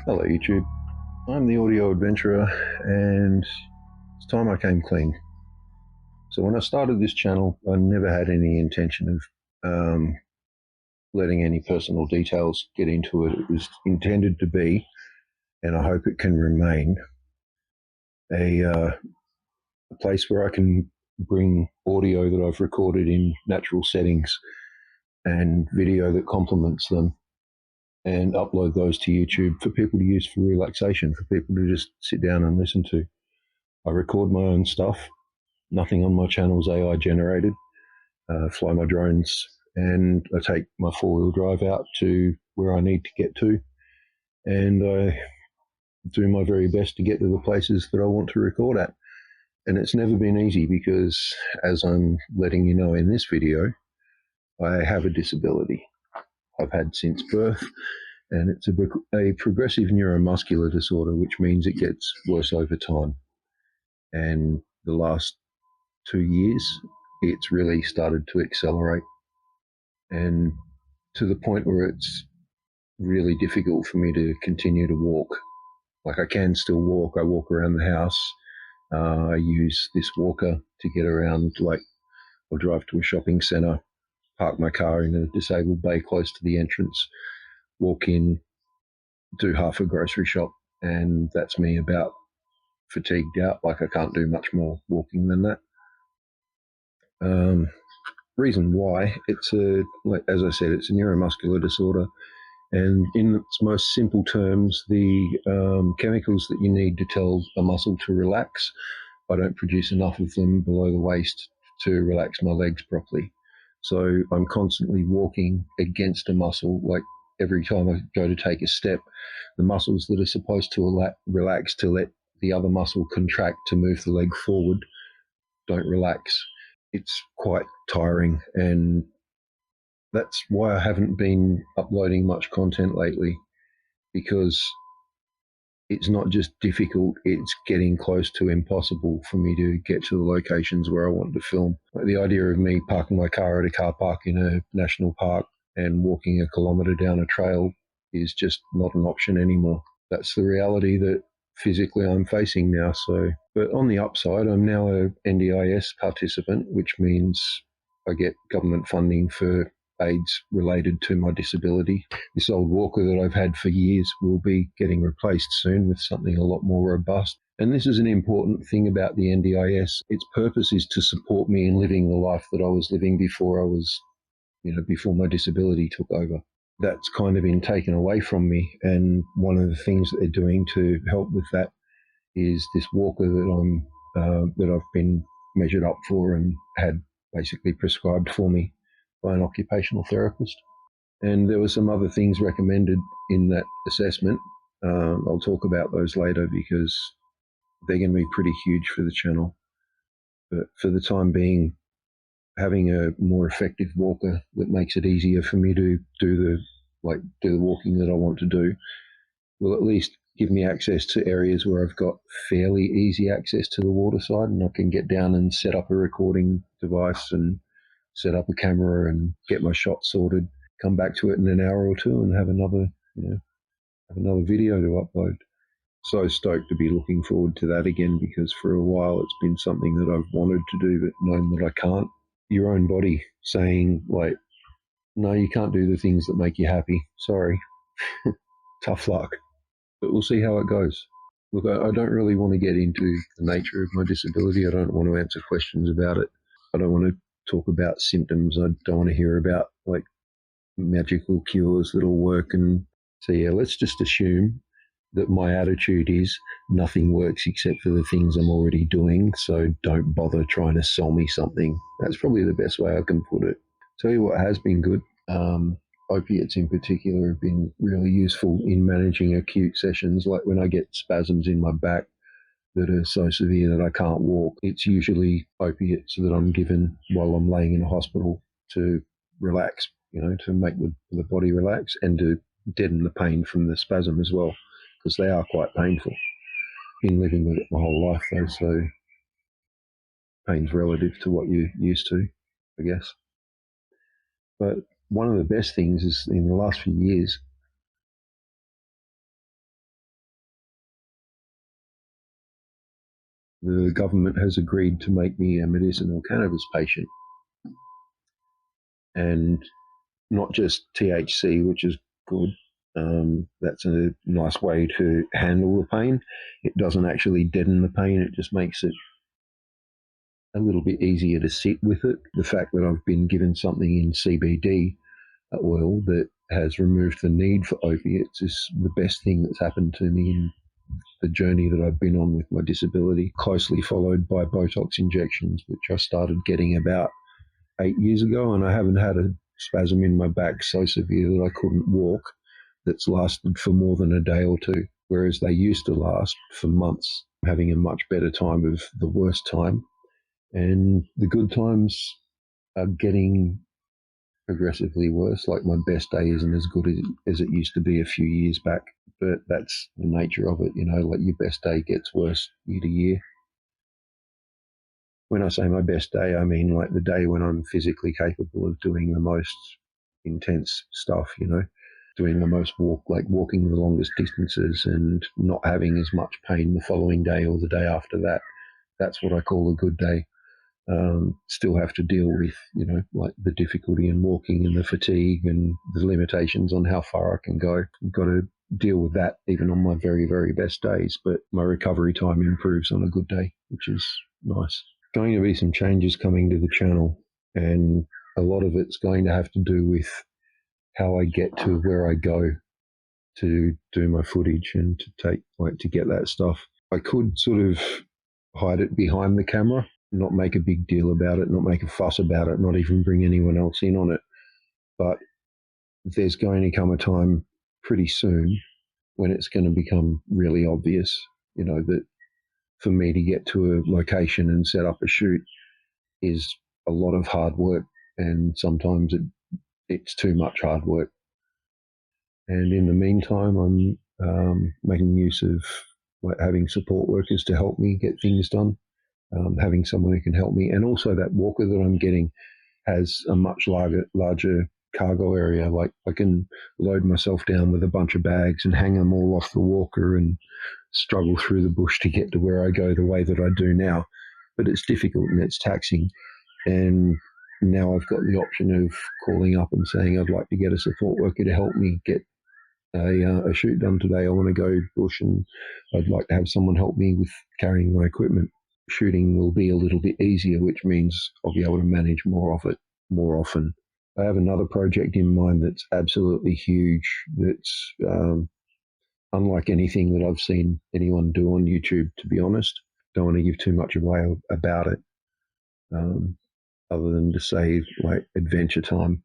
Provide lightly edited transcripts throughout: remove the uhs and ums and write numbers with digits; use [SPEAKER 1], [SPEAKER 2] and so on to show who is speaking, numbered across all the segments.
[SPEAKER 1] Hello YouTube, I'm the audio adventurer and it's time I came clean. So when I started this channel, I never had any intention of letting any personal details get into it. It was intended to be, and I hope it can remain, a place where I can bring audio that I've recorded in natural settings and video that complements them and upload those to YouTube for people to use for relaxation, for people to just sit down and listen to. I record my own stuff. Nothing on my channel is AI generated. Fly my drones and I take my four-wheel drive out to where I need to get to, and I do my very best to get to the places that I want to record at. And it's never been easy because, as I'm letting you know in this video, I have a disability. I've had since birth, and it's a progressive neuromuscular disorder, which means it gets worse over time. And the last 2 years, it's really started to accelerate, and to the point where it's really difficult for me to continue to walk. Like, I can still walk. I walk around the house. I use this walker to get around. Like, I'll drive to a shopping centre, park my car in a disabled bay close to the entrance, walk in, do half a grocery shop, and that's me about fatigued out. Like, I can't do much more walking than that. Reason why, it's as I said, it's a neuromuscular disorder. And in its most simple terms, the chemicals that you need to tell a muscle to relax, I don't produce enough of them below the waist to relax my legs properly. So I'm constantly walking against a muscle. Like, every time I go to take a step, the muscles that are supposed to relax to let the other muscle contract to move the leg forward don't relax. It's quite tiring, and that's why I haven't been uploading much content lately, because it's not just difficult, it's getting close to impossible for me to get to the locations where I want to film. Like, the idea of me parking my car at a car park in a national park and walking a kilometre down a trail is just not an option anymore. That's the reality that physically I'm facing now. So, but on the upside, I'm now a NDIS participant, which means I get government funding for aids related to my disability. This old walker that I've had for years will be getting replaced soon with something a lot more robust. And this is an important thing about the NDIS. Its purpose is to support me in living the life that I was living before before my disability took over. That's kind of been taken away from me. And one of the things that they're doing to help with that is this walker that I've been measured up for and had basically prescribed for me by an occupational therapist. And there were some other things recommended in that assessment. I'll talk about those later because they're going to be pretty huge for the channel. But for the time being, having a more effective walker that makes it easier for me to do the walking that I want to do will at least give me access to areas where I've got fairly easy access to the water side, and I can get down and set up a recording device and set up a camera and get my shot sorted, come back to it in an hour or two and have another video to upload. So stoked to be looking forward to that again, because for a while it's been something that I've wanted to do but known that I can't. Your own body saying, like, no, you can't do the things that make you happy. Sorry. Tough luck. But we'll see how it goes. Look, I don't really want to get into the nature of my disability. I don't want to answer questions about it. I don't want to talk about symptoms. I don't want to hear about, like, magical cures that'll work. And so, yeah, let's just assume that my attitude is nothing works except for the things I'm already doing. So don't bother trying to sell me something. That's probably the best way I can put it. Tell you what has been good. Opiates in particular have been really useful in managing acute sessions. Like, when I get spasms in my back that are so severe that I can't walk, it's usually opiates that I'm given while I'm laying in a hospital to relax, to make the body relax and to deaden the pain from the spasm as well, because they are quite painful. Been living with it my whole life though, so pain's relative to what you're used to, I guess. But one of the best things is, in the last few years, the government has agreed to make me a medicinal cannabis patient, and not just THC, which is good. That's a nice way to handle the pain. It doesn't actually deaden the pain, it just makes it a little bit easier to sit with it. The fact that I've been given something in CBD oil that has removed the need for opiates is the best thing that's happened to me in the journey that I've been on with my disability, closely followed by Botox injections, which I started getting about 8 years ago, and I haven't had a spasm in my back so severe that I couldn't walk that's lasted for more than a day or two, whereas they used to last for months. I'm having a much better time of the worst time, and the good times are getting progressively worse. Like my best day isn't as good as it used to be a few years back, but that's the nature of it, you know, like your best day gets worse year to year. When I say my best day, I mean like the day when I'm physically capable of doing the most intense stuff, you know, doing the most walking the longest distances and not having as much pain the following day or the day after that. That's what I call a good day. Still have to deal with, you know, like the difficulty in walking and the fatigue and the limitations on how far I can go. I've got to deal with that even on my very, very best days, but my recovery time improves on a good day, which is nice. Going to be some changes coming to the channel, and a lot of it's going to have to do with how I get to where I go to do my footage and to get that stuff. I could sort of hide it behind the camera, not make a big deal about it, not make a fuss about it, not even bring anyone else in on it. But there's going to come a time pretty soon when it's going to become really obvious, you know, that for me to get to a location and set up a shoot is a lot of hard work, and sometimes it's too much hard work. And in the meantime, I'm making use of having support workers to help me get things done, having someone who can help me. And also that walker that I'm getting has a much larger cargo area. Like I can load myself down with a bunch of bags and hang them all off the walker and struggle through the bush to get to where I go the way that I do now. But it's difficult and it's taxing. And now I've got the option of calling up and saying I'd like to get a support worker to help me get a shoot done today. I want to go bush and I'd like to have someone help me with carrying my equipment. Shooting will be a little bit easier, which means I'll be able to manage more of it more often. I have another project in mind that's absolutely huge, that's unlike anything that I've seen anyone do on YouTube, to be honest. Don't want to give too much away about it, other than to say like adventure time.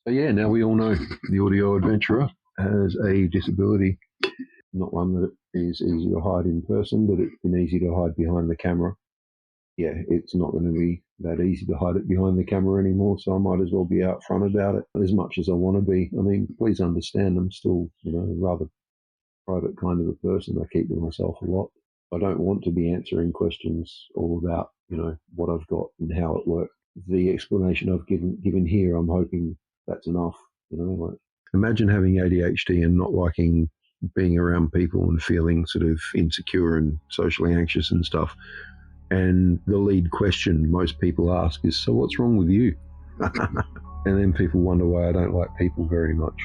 [SPEAKER 1] So yeah, now we all know the audio adventurer has a disability, not one that is easy to hide in person, but it's been easy to hide behind the camera. Yeah, it's not going to be that easy to hide it behind the camera anymore, so I might as well be out front about it as much as I want to be. I mean, please understand, I'm still, you know, rather private kind of a person. I keep to myself a lot. I don't want to be answering questions all about, you know, what I've got and how it works. The explanation I've given here, I'm hoping that's enough. You know, like imagine having ADHD and not liking being around people and feeling sort of insecure and socially anxious and stuff. And the lead question most people ask is, so what's wrong with you? And then people wonder why I don't like people very much.